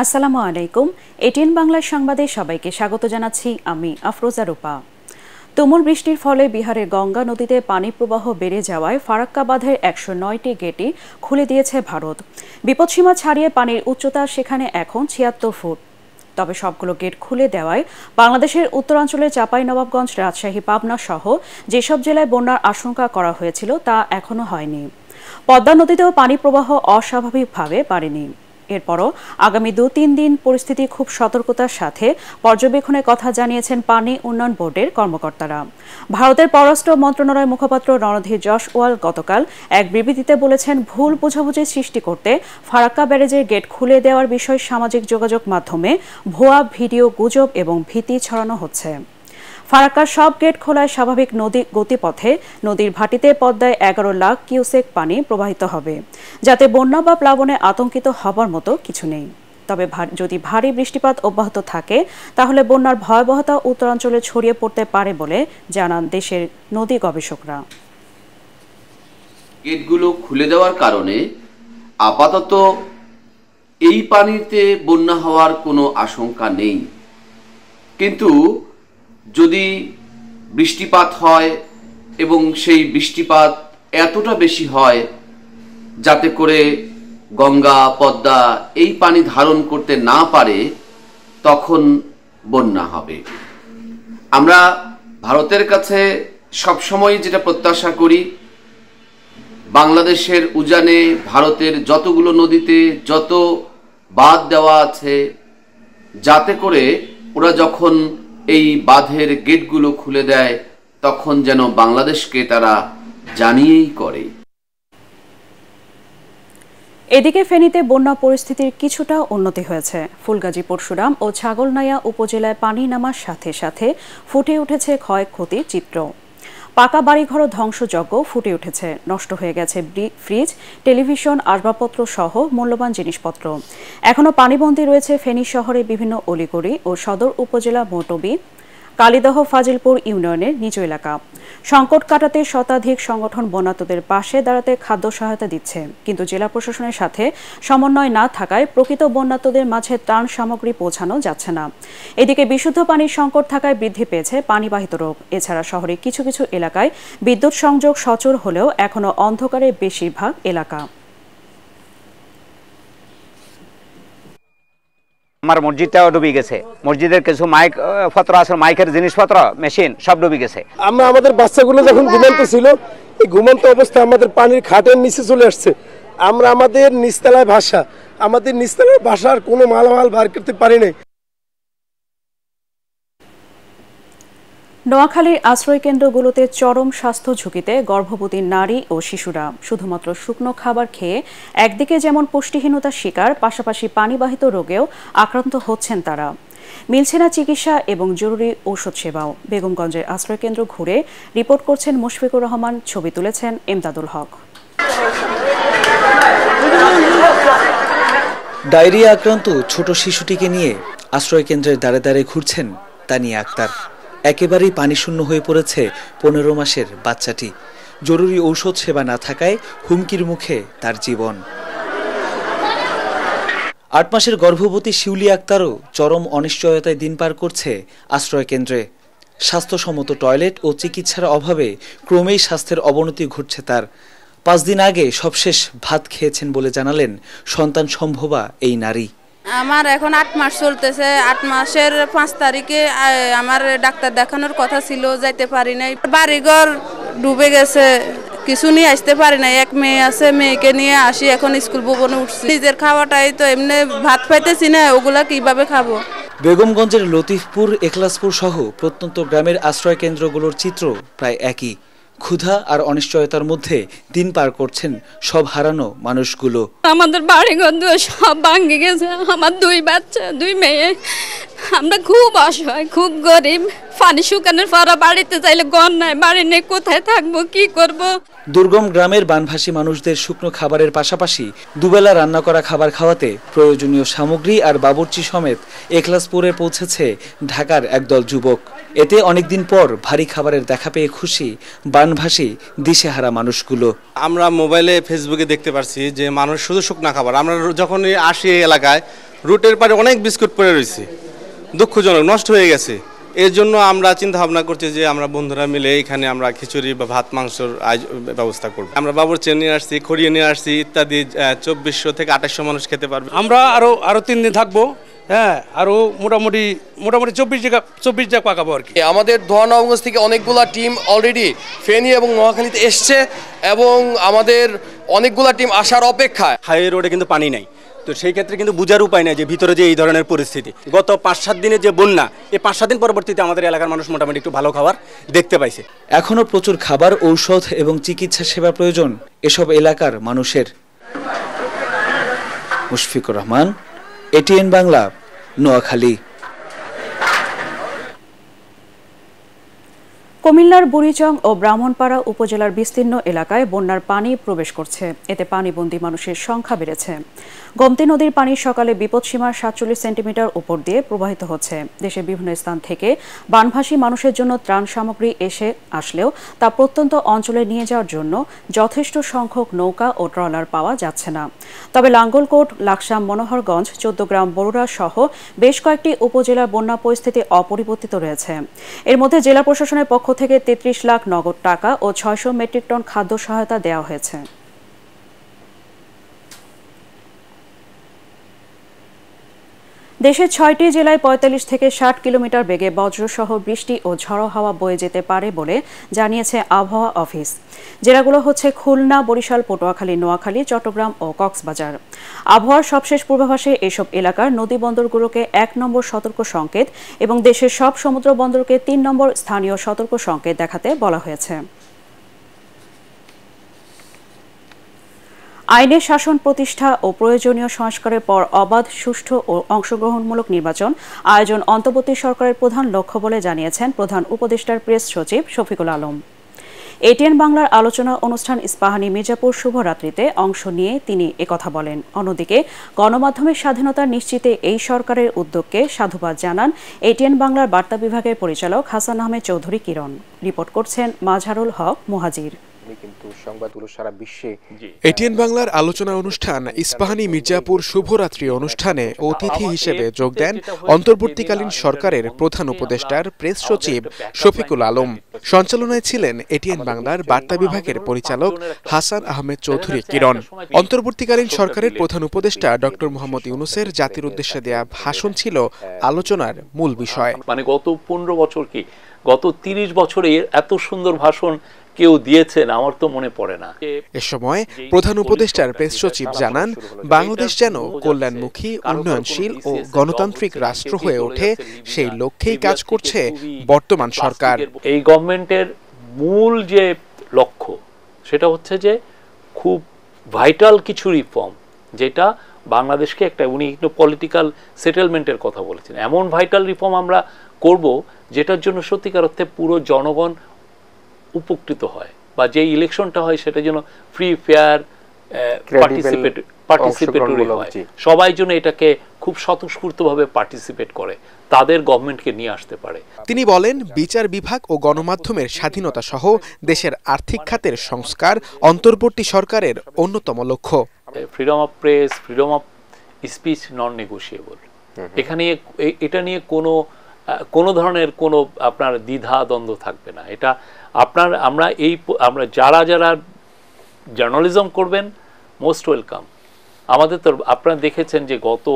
আসসালামু আলাইকুম। এটিএন বাংলা সংবাদে সবাইকে স্বাগত জানাচ্ছি আমি আফরোজা রূপা। তুমুল বৃষ্টির ফলে বিহারের গঙ্গা নদীতে পানি প্রবাহ বেড়ে যাওয়ায় ফারাক্কা বাঁধের ১০৯টি গেটই খুলে দিয়েছে ভারত। বিপদসীমা ছাড়িয়ে পানির উচ্চতা সেখানে এখন ৭৬ ফুট। তবে সবগুলো গেট খুলে দেওয়ায় বাংলাদেশের উত্তরাঞ্চলের চাঁপাইনবাবগঞ্জ, রাজশাহী, পাবনা সহ যেসব জেলায় বন্যার আশঙ্কা করা হয়েছিল তা এখনো হয়নি। পদ্মা নদীতেও পানি প্রবাহ অস্বাভাবিকভাবে বাড়েনি। এরপরও আগামী ২-৩ দিন পরিস্থিতি খুব সতর্কতার সাথে পর্যবেক্ষণের কথা জানিয়েছেন পানি উন্নয়ন বোর্ডের কর্মকর্তারা। ভারতের পররাষ্ট্র মন্ত্রণালয়ের মুখপাত্র রণধীর জয়সওয়াল গতকাল এক বিবৃতিতে বলেছেন, ভুল বোঝাবুঝি সৃষ্টি করতে ফারাক্কা ব্যারেজের গেট খুলে দেওয়ার বিষয়ে সামাজিক যোগাযোগ মাধ্যমে ভুয়া ভিডিও, গুজব এবং ভীতি ছড়ানো হচ্ছে। ফারাক্কার সব গেট খোলায় স্বাভাবিক নদী গতিপথে নদীর ভাটিতে পদ্মায় ১১ লাখ কিউসেক পানি প্রবাহিত হবে, যাতে বন্যা বা প্লাবনে আতঙ্কিত হবার মতো কিছু নেই। তবে যদি ভারী বৃষ্টিপাত অব্যাহত থাকে তাহলে বন্যার ভয়াবহতা উত্তরাঞ্চলে ছড়িয়ে পড়তে পারে বলে জানান দেশের নদী গবেষকরা। গেটগুলো খুলে দেওয়ার কারণে আপাতত এই পানিতে বন্যা হওয়ার কোনো আশঙ্কা নেই, কিন্তু যদি বৃষ্টিপাত হয় এবং সেই বৃষ্টিপাত এতটা বেশি হয় যাতে করে গঙ্গা, পদ্মা এই পানি ধারণ করতে না পারে, তখন বন্যা হবে। আমরা ভারতের কাছে সবসময় যেটা প্রত্যাশা করি, বাংলাদেশের উজানে ভারতের যতগুলো নদীতে যত বাঁধ দেওয়া আছে, যাতে করে ওরা যখন এই বাঁধের গেটগুলো খুলে দেয় তখন যেন বাংলাদেশকে তারা জানিয়েই করে। এদিকে ফেনীতে বন্যা পরিস্থিতির কিছুটা উন্নতি হয়েছে। ফুলগাজী, পরশুরাম ও ছাগলনাইয়া উপজেলায় পানি নামার সাথে সাথে ফুটে উঠেছে ক্ষয়ক্ষতির চিত্র। পাকা বাড়িঘরও ধ্বংসযজ্ঞ ফুটে উঠেছে। নষ্ট হয়ে গেছে ফ্রিজ, টেলিভিশন, আসবাবপত্র সহ মূল্যবান জিনিসপত্র। এখনও পানিবন্দী রয়েছে ফেনী শহরের বিভিন্ন অলিগলি ও সদর উপজেলা মৌটবি, কালিদহ, ফাজিলপুর ইউনিয়নের নিচু এলাকা। সংকট কাটাতে শতাধিক সংগঠন বন্যার্তদের পাশে দাঁড়াতে খাদ্য সহায়তা দিচ্ছে, কিন্তু জেলা প্রশাসনের সাথে সমন্বয় না থাকায় প্রকৃত বন্যার্তদের মাঝে ত্রাণ সামগ্রী পৌঁছানো যাচ্ছে না। এদিকে বিশুদ্ধ পানির সংকট থাকায় বৃদ্ধি পেয়েছে পানিবাহিত রোগ। এছাড়া শহরের কিছু কিছু এলাকায় বিদ্যুৎ সংযোগ সচল হলেও এখনও অন্ধকারে বেশিরভাগ এলাকা। আমার মসজিদটাও ডুবে গেছে। মসজিদের কিছু মাইক পত্র আছে, মাইকের জিনিসপত্র, মেশিন সব ডুবে গেছে। আমরা আমাদের বাচ্চাগুলো যখন ঘুমন্ত ছিল, এই ঘুমন্ত অবস্থায় আমাদের পানির খাটের নিচে চলে আসছে। আমরা আমাদের নিচতলায় ভাষা, আমাদের নিচতলার ভাষার কোনো মালামাল বার করতে পারি নাই। নোয়াখালীর আশ্রয়কেন্দ্রগুলোতে চরম স্বাস্থ্য ঝুঁকিতে গর্ভবতী নারী ও শিশুরা। শুধুমাত্র শুকনো খাবার খেয়ে একদিকে যেমন পুষ্টিহীনতার শিকার, পাশাপাশি পানিবাহিত রোগেও আক্রান্ত হচ্ছেন তারা। মিলছে না চিকিৎসা এবং জরুরি ঔষধ সেবাও। বেগমগঞ্জের আশ্রয়কেন্দ্র ঘুরে রিপোর্ট করছেন মুশফিকুর রহমান, ছবি তুলেছেন এমদাদুল হক। ডায়রিয়া আক্রান্ত ছোট শিশুটিকে নিয়ে আশ্রয়কেন্দ্রের দ্বারে দ্বারে ঘুরছেন তানিয়া আক্তার। একেবারেই পানিশূন্য হয়ে পড়েছে ১৫ মাসের বাচ্চাটি। জরুরি ঔষধ সেবা না থাকায় হুমকির মুখে তার জীবন। ৮ মাসের গর্ভবতী শিউলি আক্তারও চরম অনিশ্চয়তায় দিন পার করছে আশ্রয়কেন্দ্রে। স্বাস্থ্যসম্মত টয়লেট ও চিকিৎসার অভাবে ক্রমেই স্বাস্থ্যের অবনতি ঘটছে তার। ৫ দিন আগে সবশেষ ভাত খেয়েছেন বলে জানালেন সন্তান সম্ভবা এই নারী। আমার এখন ৮ মাস চলতেছে। ৮ মাসের ৫ তারিখে আমার ডাক্তার দেখানোর কথা ছিল, যাইতে পারি নাই। বাড়িঘর ডুবে গেছে, কিছু নিয়ে আসতে পারি নাই। এক মেয়ে আছে, মেয়েকে নিয়ে আসি, এখন স্কুল ভবনে উঠছি। নিজের খাওয়াটাই তো এমনি ভাত পাইতেছি না, ওগুলা কিভাবে খাবো? বেগমগঞ্জের লতিফপুর, এখলাসপুর সহ প্রত্যন্ত গ্রামের আশ্রয় কেন্দ্রগুলোর চিত্র প্রায় একই। ক্ষুধা আর অনিশ্চয়তার মধ্যে দিন পার করছেন সব হারানো মানুষগুলো। আমাদের বাড়িঘর সব ভাঙে গেছে, আমার 2 বাচ্চা, 2 মেয়ে। আমরা খুব অসহায়, খুব গরিব। পানি শুকানোর পর বাড়িতে চাইলে ঘর নাই, বাড়ি নেই, কোথায় থাকবো, কি করব? দুর্গম গ্রামের বানভাসী মানুষদের শুকনো খাবারের পাশাপাশি দুবেলা রান্না করা খাবার খাওয়াতে প্রয়োজনীয় সামগ্রী আর বাবুর্চি সমেত এখলাসপুরে পৌঁছেছে ঢাকার একদল যুবক। এতে অনেকদিন পর ভারী খাবারের দেখা পেয়ে খুশি বানভাসী দিশেহারা মানুষগুলো। আমরা মোবাইলে, ফেসবুকে দেখতে পারছি যে মানুষ শুধু শুকনা খাবার। আমরা যখনই আসি এই এলাকায় রুটের পারে অনেক বিস্কুট পড়ে রয়েছে, দুঃখজনক, নষ্ট হয়ে গেছে। এর জন্য আমরা চিন্তা ভাবনা করছি যে আমরা বন্ধুরা মিলে এখানে আমরা খিচুড়ি বা ভাত মাংসর ব্যবস্থা করব। আমরা বাবুর্চি নিয়ে আসছি, খড়িয়ে নিয়ে আসছি ইত্যাদি, 2400 থেকে 2800 মানুষ খেতে পারবে। আমরা আরো 3 দিন থাকবো, হ্যাঁ, আরো মোটামুটি 24 জায়গা পাকাবো আর কি। আমাদের ধোয়ানগঞ্জ থেকে অনেকগুলা টিম অলরেডি ফেনী এবং নোয়াখালীতে এসছে এবং আমাদের অনেকগুলা টিম আসার অপেক্ষায়। হাইওয়ে রোডে কিন্তু পানি নাই, তো সেই ক্ষেত্রে কিন্তু বুঝার উপায় নাই যে ভিতরে যে এই ধরনের পরিস্থিতি। গত 5-7 দিনের যে বন্যা, এই 5-7 দিন পরবর্তীতে আমাদের এলাকার মানুষ মোটামুটি একটু ভালো খাবার দেখতে পাইছে। এখনও প্রচুর খাবার, ঔষধ এবং চিকিৎসা সেবা প্রয়োজন এসব এলাকার মানুষের। মুশফিকুর রহমান, এটিএন বাংলা, নোয়াখালী। কুমিল্লার বুড়িচং ও ব্রাহ্মণপাড়া উপজেলার বিস্তীর্ণ এলাকায় বন্যার পানি প্রবেশ করছে। এতে পানিবন্দী মানুষের সংখ্যা বেড়েছে। গোমতী নদীর পানি সকালে বিপদসীমার 47 সেন্টিমিটার উপর দিয়ে প্রবাহিত হচ্ছে। দেশের বিভিন্ন স্থান থেকে বানভাসী মানুষের জন্য ত্রাণ সামগ্রী এসে আসলেও তা প্রত্যন্ত অঞ্চলে নিয়ে যাওয়ার জন্য যথেষ্ট সংখ্যক নৌকা ও ট্রলার পাওয়া যাচ্ছে না। তবে লাঙ্গলকোট, লাকসাম, মনোহরগঞ্জ, 14 গ্রাম, বরুড়া সহ বেশ কয়েকটি উপজেলার বন্যা পরিস্থিতি অপরিবর্তিত রয়েছে। এর মধ্যে জেলা প্রশাসনের পক্ষ থেকে 33 লাখ নগদ টাকা ও 600 মেট্রিক টন খাদ্য সহায়তা দেওয়া হয়েছে। দেশের 6টি জেলায় 45 থেকে 60 কিলোমিটার বেগে বজ্রসহ বৃষ্টি ও ঝড়ো হাওয়া বয়ে যেতে পারে বলে জানিয়েছে আবহাওয়া অফিস। জেলাগুলো হচ্ছে খুলনা, বরিশাল, পটুয়াখালী, নোয়াখালী, চট্টগ্রাম ও কক্সবাজার। আবহাওয়ার সবশেষ পূর্বাভাসে এসব এলাকার নদী বন্দরগুলোকে 1 নম্বর সতর্ক সংকেত এবং দেশের সব সমুদ্র বন্দরকে 3 নম্বর স্থানীয় সতর্ক সংকেত দেখাতে বলা হয়েছে। আইনের শাসন প্রতিষ্ঠা ও প্রয়োজনীয় সংস্কারের পর অবাধ, সুষ্ঠু ও অংশগ্রহণমূলক নির্বাচন আয়োজন অন্তর্বর্তী সরকারের প্রধান লক্ষ্য বলে জানিয়েছেন প্রধান উপদেষ্টার প্রেস সচিব শফিকুল আলম। এটিএন বাংলার আলোচনা অনুষ্ঠান ইস্পাহানী মির্জাপুর শুভরাত্রিতে অংশ নিয়ে তিনি একথা বলেন। অন্যদিকে গণমাধ্যমের স্বাধীনতা নিশ্চিতে এই সরকারের উদ্যোগকে সাধুবাদ জানান এটিএন বাংলার বার্তা বিভাগের পরিচালক হাসান আহমেদ চৌধুরী কিরণ। রিপোর্ট করছেন মাজহারুল হক মুহাজির। এটিএন বাংলার আলোচনা অনুষ্ঠান ইস্পাহানী মির্জাপুর শুভরাত্রি অনুষ্ঠানে অতিথি হিসেবে যোগ দেন অন্তর্বর্তীকালীন সরকারের প্রধান উপদেষ্টার প্রেস সচিব শফিকুল আলম। সঞ্চালনায় ছিলেন এটিএন বাংলার বার্তা বিভাগের পরিচালক হাসান আহমেদ চৌধুরী কিরণ। অন্তর্বর্তীকালীন সরকারের প্রধান উপদেষ্টা ডক্টর মোহাম্মদ ইউনূসের জাতির উদ্দেশ্যে দেয়া ভাষণ ছিল আলোচনার মূল বিষয়। মানে গত 15 বছর কি গত 30 বছরে এত সুন্দর ভাষণ কেউ দিয়েছেন আমার তো মনে পড়ে না। এ সময় প্রধান উপদেষ্টার প্রেস সচিব জানান, বাংলাদেশ যেন কল্যাণমুখী, উন্নয়নশীল ও গণতান্ত্রিক রাষ্ট্র হয়ে ওঠে সেই লক্ষ্যেই কাজ করছে বর্তমান সরকার। এই গভর্নমেন্টের মূল যে লক্ষ্য সেটা হচ্ছে যে খুব ভাইটাল কিছু রিফর্ম, যেটা বাংলাদেশকে একটা, উনি একটু পলিটিক্যাল সেটেলমেন্টের কথা বলেছেন, এমন ভাইটাল রিফর্ম আমরা করব যেটার জন্য সত্যিকার অর্থে পুরো জনগণ উপকৃত হয়, বা যে ইলেকশনটা হয় সেটা যেন ফ্রি, ফেয়ার, পার্টিসিপেটরি হয়, সবাই যেন এটাকে খুব স্বতঃস্ফূর্তভাবে পার্টিসিপেট করে, তাদের গভর্নমেন্টকে নিয়ে আসতে পারে। তিনি বলেন, বিচার বিভাগ ও গণমাধ্যমের স্বাধীনতা সহ দেশের আর্থিক খাতের সংস্কার অন্তর্বর্তী সরকারের অন্যতম লক্ষ্য। Freedom of press, freedom of speech non negotiable. এখানে এটা নিয়ে কোনো ধরনের কোনো আপনার দ্বিধা দ্বন্দ্ব থাকবে না। এটা আমরা যারা জার্নালিজম করবেন মোস্ট ওয়েলকাম। আমাদের তো আপনারা দেখেছেন যে গত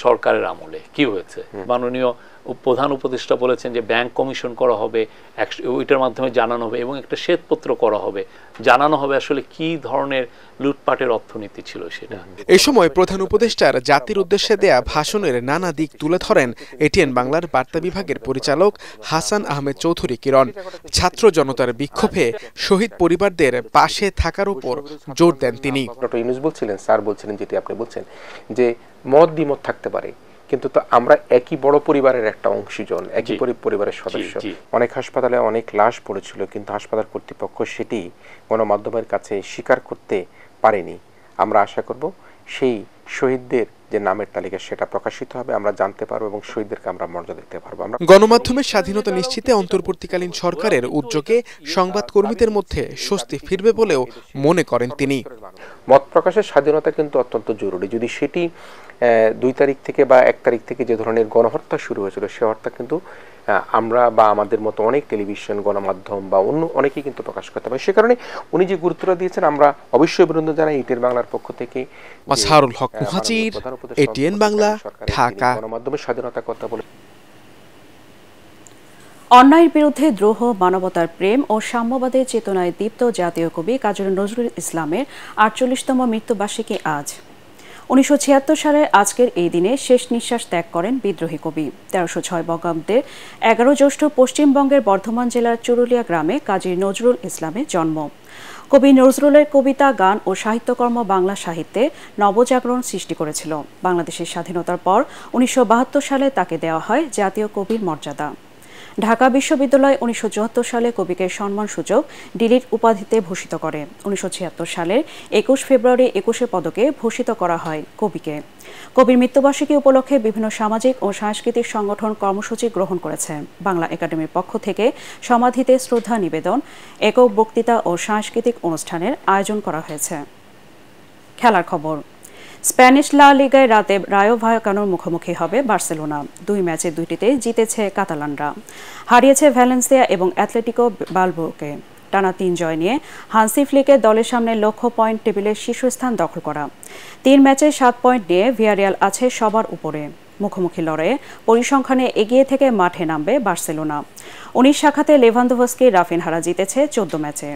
সরকারের আমলে কি হয়েছে, মাননীয় প্রধান উপদেষ্টা বলেছেন যে ব্যাংক কমিশন করা হবে, ওইটার মাধ্যমে জানানো হবে এবং একটা শ্বেতপত্র করা হবে, জানানো হবে আসলে কি ধরনের লুটপাটের অর্থনীতি ছিল সেটা। এই সময় প্রধান উপদেষ্টার জাতির উদ্দেশ্যে দেয়া ভাষণের নানা দিক তুলে ধরেন এটিএন বাংলার বার্তা বিভাগের পরিচালক হাসান আহমেদ চৌধুরী কিরণ। ছাত্র জনতার বিক্ষোভে শহীদ পরিবারদের পাশে থাকার উপর জোর দেন তিনি। ডক্টর ইউনূস বলছিলেন, স্যার বলছিলেন, যেটি আপনি বলছেন যে মত দ্বিমত থাকতে পারে, কিন্তু তো আমরা একই বড় পরিবারের একটা অংশীজন, একই পরিবারের সদস্য। অনেক হাসপাতালে অনেক লাশ পড়েছিল, কিন্তু হাসপাতাল কর্তৃপক্ষ সেটি গণমাধ্যমের কাছে স্বীকার করতে পারেনি। আমরা আশা করব সেই শহীদদের যে নামের তালিকা সেটা প্রকাশিত হবে, আমরা জানতে পারবো এবং শহীদদেরকে আমরা মর্যাদা দিতে পারবো। আমরা গণমাধ্যমের স্বাধীনতা নিশ্চিতে অন্তর্বর্তীকালীন সরকারের উদ্যোগে সংবাদকর্মীদের মধ্যে স্বস্তি ফিরবে বলেও মনে করেন তিনি। মত প্রকাশের স্বাধীনতা কিন্তু অত্যন্ত জরুরি। যদি সেটি 2 তারিখ থেকে বা 1 তারিখ থেকে যে ধরনের গণহত্যা শুরু হয়েছিল, সে হত্যা কিন্তু আমরা বা আমাদের মতো অনেক টেলিভিশন, গণমাধ্যম বা অন্য অনেকেই কিন্তু প্রকাশ করতে পারে। সে কারণে উনি যে গুরুত্বটা দিয়েছেন আমরা অবশ্যই অভিনন্দন জানাই এটিএন বাংলার পক্ষ থেকে। মাজহারুল হক মুহাজির, এটিএন বাংলা, ঢাকা। গণমাধ্যমের স্বাধীনতার কথা বলে অন্যায়ের বিরুদ্ধে দ্রোহ, মানবতার প্রেম ও সাম্যবাদের চেতনায় দীপ্ত জাতীয় কবি কাজী নজরুল ইসলামের 48তম মৃত্যুবার্ষিকী আজ। 1976 সালের আজকের এই দিনে শেষ নিঃশ্বাস ত্যাগ করেন বিদ্রোহী কবি। 1306 বঙ্গাব্দের 11 জ্যৈষ্ঠ পশ্চিমবঙ্গের বর্ধমান জেলার চুরুলিয়া গ্রামে কাজী নজরুল ইসলামের জন্ম। কবি নজরুলের কবিতা, গান ও সাহিত্যকর্ম বাংলা সাহিত্যে নবজাগরণ সৃষ্টি করেছিল। বাংলাদেশের স্বাধীনতার পর 1972 সালে তাকে দেওয়া হয় জাতীয় কবির মর্যাদা। ঢাকা বিশ্ববিদ্যালয় 1974 সালে কবিকে সম্মানসূচক ডিলিট উপাধিতে ভূষিত করে। 1976 সালের 21 ফেব্রুয়ারি 21 পদকে ভূষিত করা হয় কবিকে। কবির মৃত্যুবার্ষিকী উপলক্ষে বিভিন্ন সামাজিক ও সাংস্কৃতিক সংগঠন কর্মসূচি গ্রহণ করেছে। বাংলা একাডেমির পক্ষ থেকে সমাধিতে শ্রদ্ধা নিবেদন, একক বক্তৃতা ও সাংস্কৃতিক অনুষ্ঠানের আয়োজন করা হয়েছে। খেলার খবর। স্প্যানিশ লা লিগায় রাতে রায়ো ভায়াকানোর মুখোমুখি হবে বার্সেলোনা। 2 ম্যাচে 2টিতে জিতেছে কাতালানরা, হারিয়েছে ভ্যালেন্সিয়া এবং অ্যাথলেটিকো বালবোকে। টানা 3 জয় নিয়ে হান্সি ফ্লিকের দলের সামনে লক্ষ্য পয়েন্ট টেবিলের শীর্ষস্থান দখল করা। 3 ম্যাচে 7 পয়েন্ট নিয়ে ভিয়ারিয়াল আছে সবার উপরে। মুখোমুখি লড়াইয়ে পরিসংখ্যানে এগিয়ে থেকে মাঠে নামবে বার্সেলোনা। 19 শাখাতে লেভানদোভস্কি, রাফিনহারা জিতেছে 14 ম্যাচে।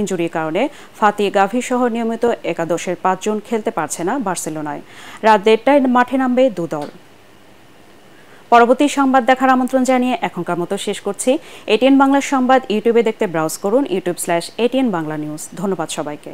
ইনজুরির কারণে ফাতি, গাভি সহ নিয়মিত একাদশের 5 জন খেলতে পারছে না বার্সেলোনায়। রাত 1টায় মাঠে নামবে 2 দল। পরবর্তী সংবাদ দেখার আমন্ত্রণ জানিয়ে এখনকার মতো শেষ করছি। এটিএন বাংলা সংবাদ ইউটিউবে দেখতে ব্রাউজ করুন youtube/ATN Bangla News। ধন্যবাদ সবাইকে।